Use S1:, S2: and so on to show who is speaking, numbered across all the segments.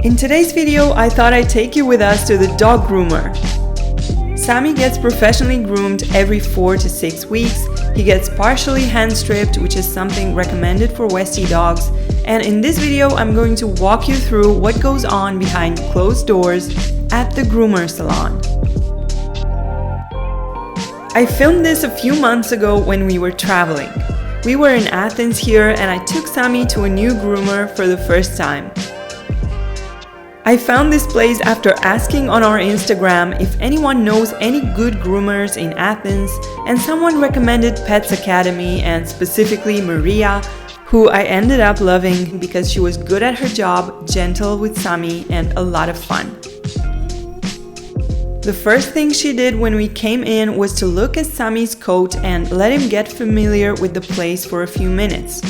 S1: In today's video, I thought I'd take you with us to the dog groomer. Sami gets professionally groomed every 4 to 6 weeks. He gets partially hand stripped, which is something recommended for Westie dogs. And in this video, I'm going to walk you through what goes on behind closed doors at the groomer salon. I filmed this a few months ago when we were traveling. We were in Athens here and I took Sami to a new groomer for the first time. I found this place after asking on our Instagram if anyone knows any good groomers in Athens, and someone recommended Pets Academy and specifically Miruna, who I ended up loving because she was good at her job, gentle with Sami, and a lot of fun. The first thing she did when we came in was to look at Sami's coat and let him get familiar with the place for a few minutes.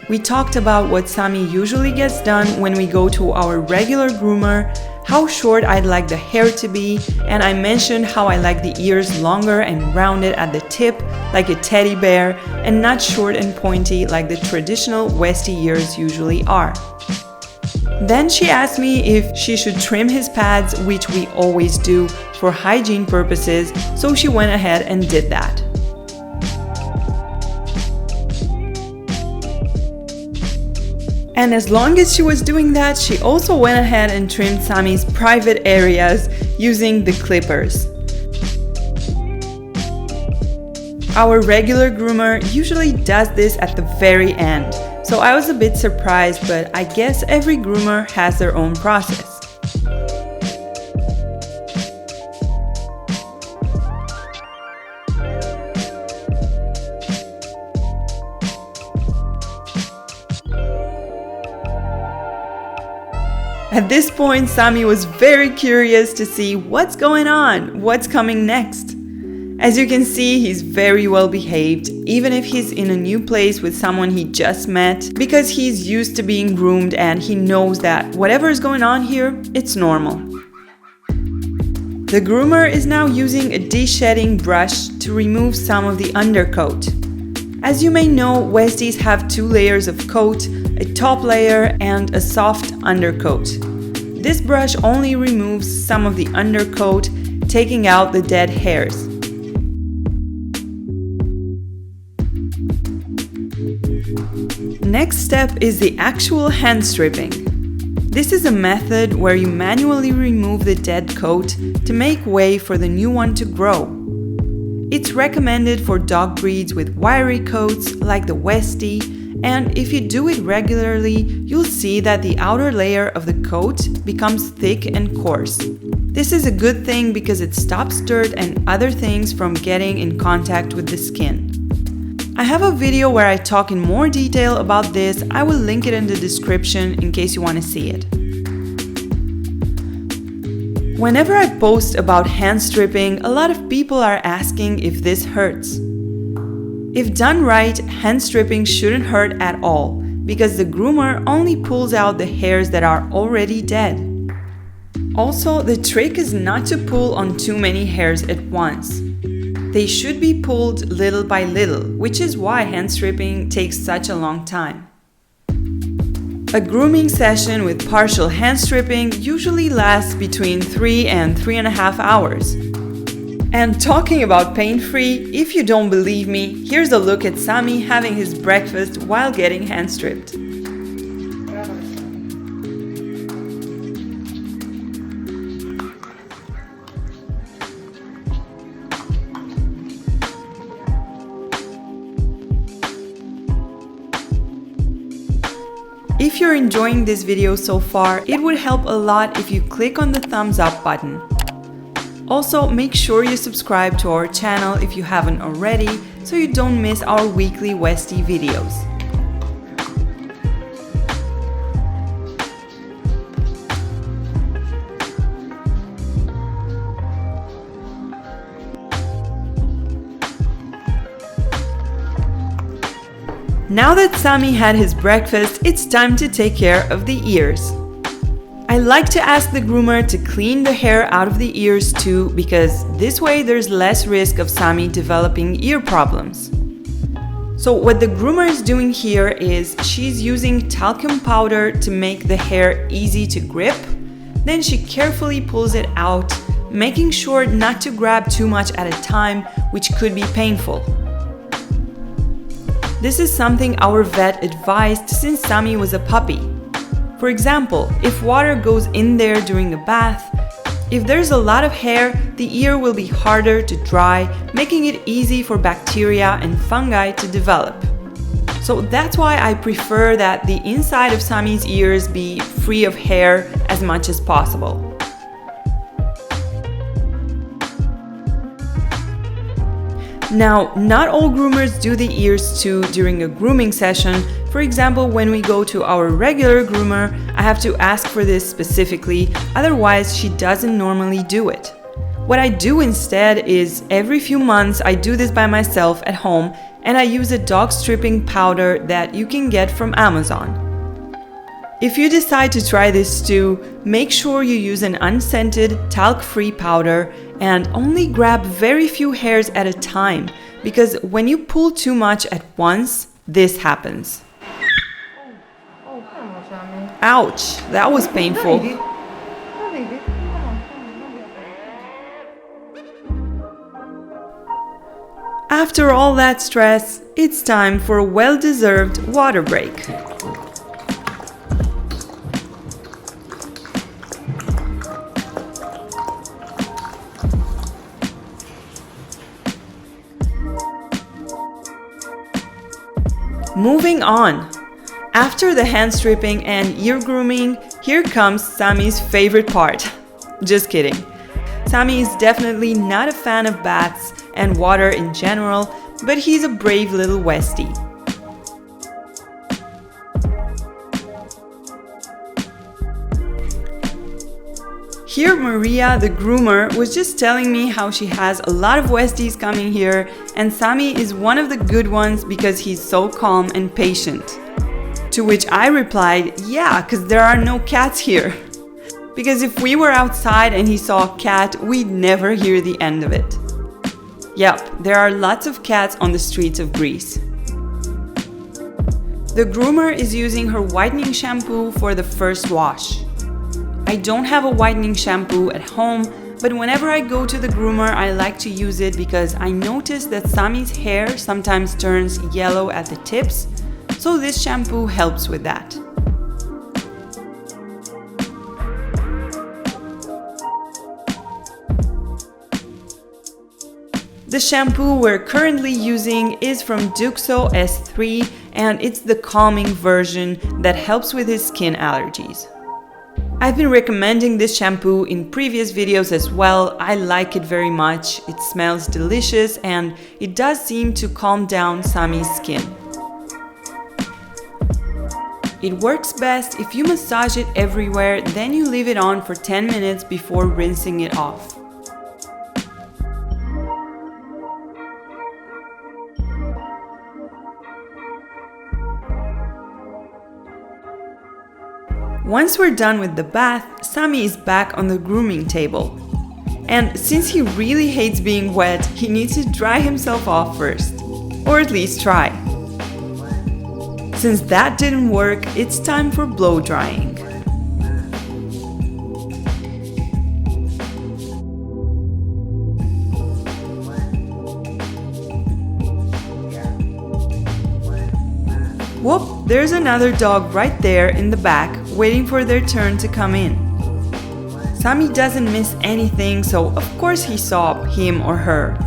S1: We talked about what Sami usually gets done when we go to our regular groomer, how short I'd like the hair to be, and I mentioned how I like the ears longer and rounded at the tip like a teddy bear and not short and pointy like the traditional Westie ears usually are. Then she asked me if she should trim his pads, which we always do for hygiene purposes, so she went ahead and did that. And as long as she was doing that, she also went ahead and trimmed Sami's private areas using the clippers. Our regular groomer usually does this at the very end, so I was a bit surprised, but I guess every groomer has their own process. At this point, Sami was very curious to see what's going on, what's coming next. As you can see, he's very well behaved, even if he's in a new place with someone he just met, because he's used to being groomed and he knows that whatever is going on here, it's normal. The groomer is now using a de-shedding brush to remove some of the undercoat. As you may know, Westies have 2 layers of coat, a top layer and a soft undercoat. This brush only removes some of the undercoat, taking out the dead hairs. Next step is the actual hand stripping. This is a method where you manually remove the dead coat to make way for the new one to grow. It's recommended for dog breeds with wiry coats like the Westie, and if you do it regularly, you'll see that the outer layer of the coat becomes thick and coarse. This is a good thing because it stops dirt and other things from getting in contact with the skin. I have a video where I talk in more detail about this. I will link it in the description in case you want to see it. Whenever I post about hand stripping, a lot of people are asking if this hurts. If done right, hand stripping shouldn't hurt at all, because the groomer only pulls out the hairs that are already dead. Also, the trick is not to pull on too many hairs at once. They should be pulled little by little, which is why hand stripping takes such a long time. A grooming session with partial hand stripping usually lasts between 3 and 3.5 hours. And talking about pain-free, if you don't believe me, here's a look at Sami having his breakfast while getting hand stripped. If you're enjoying this video so far, it would help a lot if you click on the thumbs up button. Also, make sure you subscribe to our channel if you haven't already, so you don't miss our weekly Westie videos. Now that Sami had his breakfast, it's time to take care of the ears. I like to ask the groomer to clean the hair out of the ears too, because this way there's less risk of Sami developing ear problems. So what the groomer is doing here is she's using talcum powder to make the hair easy to grip. Then she carefully pulls it out, making sure not to grab too much at a time, which could be painful. This is something our vet advised since Sami was a puppy. For example, if water goes in there during a bath, if there's a lot of hair, the ear will be harder to dry, making it easy for bacteria and fungi to develop. So that's why I prefer that the inside of Sami's ears be free of hair as much as possible. Now, not all groomers do the ears too during a grooming session. For example, when we go to our regular groomer, I have to ask for this specifically, otherwise she doesn't normally do it. What I do instead is every few months I do this by myself at home, and I use a dog stripping powder that you can get from Amazon. If you decide to try this too, make sure you use an unscented, talc-free powder and only grab very few hairs at a time, because when you pull too much at once, this happens. Ouch, that was painful. After all that stress, it's time for a well-deserved water break. Moving on. After the hand stripping and ear grooming, here comes Sami's favorite part. Just kidding. Sami is definitely not a fan of baths and water in general, but he's a brave little Westie. Here Maria, the groomer, was just telling me how she has a lot of Westies coming here, and Sami is one of the good ones because he's so calm and patient. To which I replied, yeah, because there are no cats here. Because if we were outside and he saw a cat, we'd never hear the end of it. Yep, there are lots of cats on the streets of Greece. The groomer is using her whitening shampoo for the first wash. I don't have a whitening shampoo at home, but whenever I go to the groomer, I like to use it because I notice that Sami's hair sometimes turns yellow at the tips, so this shampoo helps with that. The shampoo we're currently using is from Duxo S3, and it's the calming version that helps with his skin allergies. I've been recommending this shampoo in previous videos as well. I like it very much. It smells delicious and it does seem to calm down Sami's skin. It works best if you massage it everywhere, then you leave it on for 10 minutes before rinsing it off. Once we're done with the bath, Sami is back on the grooming table. And since he really hates being wet, he needs to dry himself off first. Or at least try. Since that didn't work, it's time for blow drying. Whoop, there's another dog right there in the back, waiting for their turn to come in. Sami doesn't miss anything, so of course he saw him or her.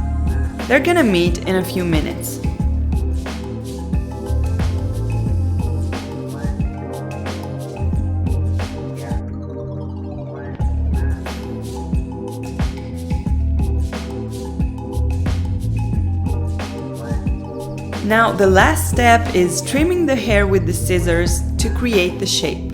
S1: They're gonna meet in a few minutes. Now the last step is trimming the hair with the scissors to create the shape.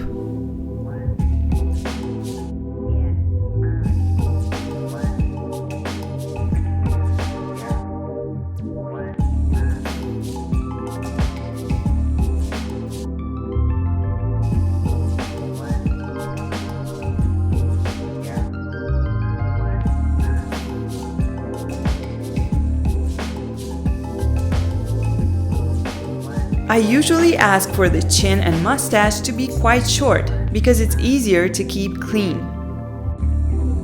S1: I usually ask for the chin and mustache to be quite short because it's easier to keep clean.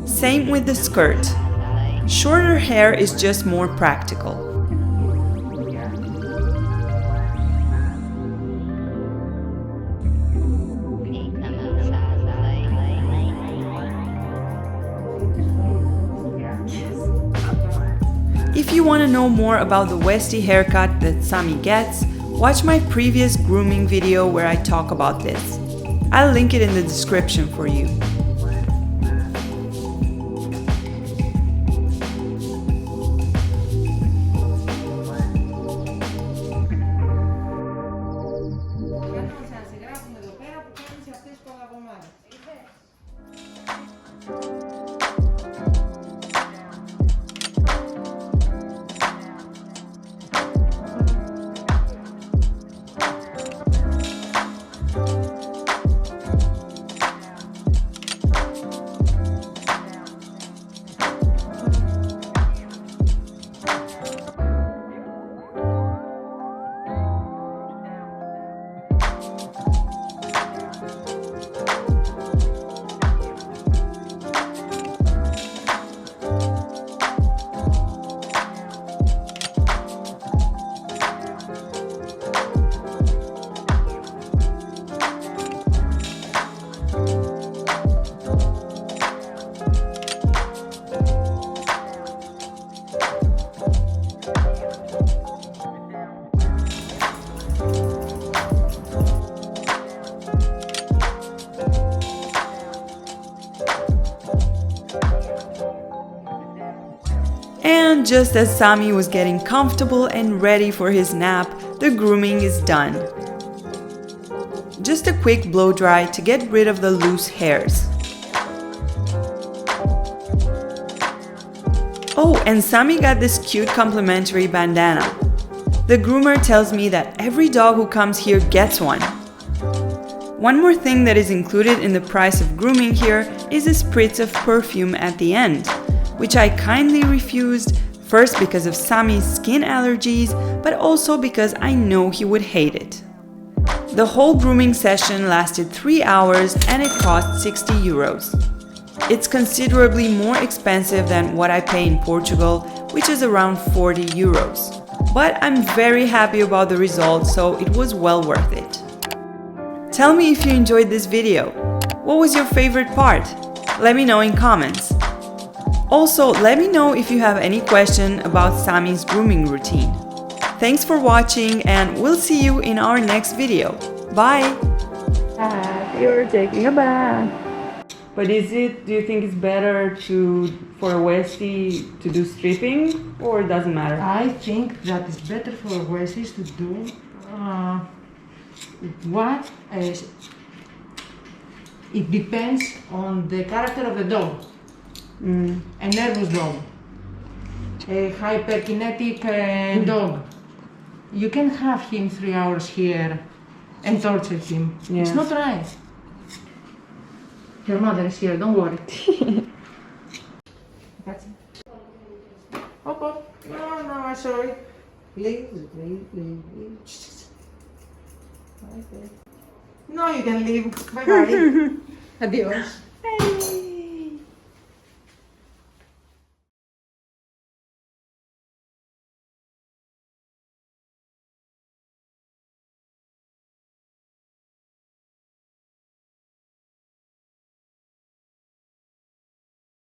S1: Same with the skirt. Shorter hair is just more practical. If you want to know more about the Westie haircut that Sami gets, watch my previous grooming video where I talk about this. I'll link it in the description for you. And just as Sami was getting comfortable and ready for his nap, the grooming is done. Just a quick blow dry to get rid of the loose hairs. Oh, and Sami got this cute complimentary bandana. The groomer tells me that every dog who comes here gets one. One more thing that is included in the price of grooming here is a spritz of perfume at the end, which I kindly refused, first because of Sami's skin allergies, but also because I know he would hate it. The whole grooming session lasted 3 hours and it cost 60 euros. It's considerably more expensive than what I pay in Portugal, which is around 40 euros. But I'm very happy about the result, so it was well worth it. Tell me if you enjoyed this video. What was your favorite part? Let me know in comments. Also, let me know if you have any question about Sami's grooming routine. Thanks for watching and we'll see you in our next video. Bye! You're taking a bath. But do you think it's better for a Westie to do stripping or it doesn't matter?
S2: I think that it's better for Westies to do it depends on the character of the dog. A nervous dog, a hyperkinetic dog. You can have him 3 hours here and torture him. Yes. It's not right. Your mother is here, don't worry. That's it. Up. No, I saw it. Leave. Okay. No, you can leave. Bye-bye. Adios. Hey.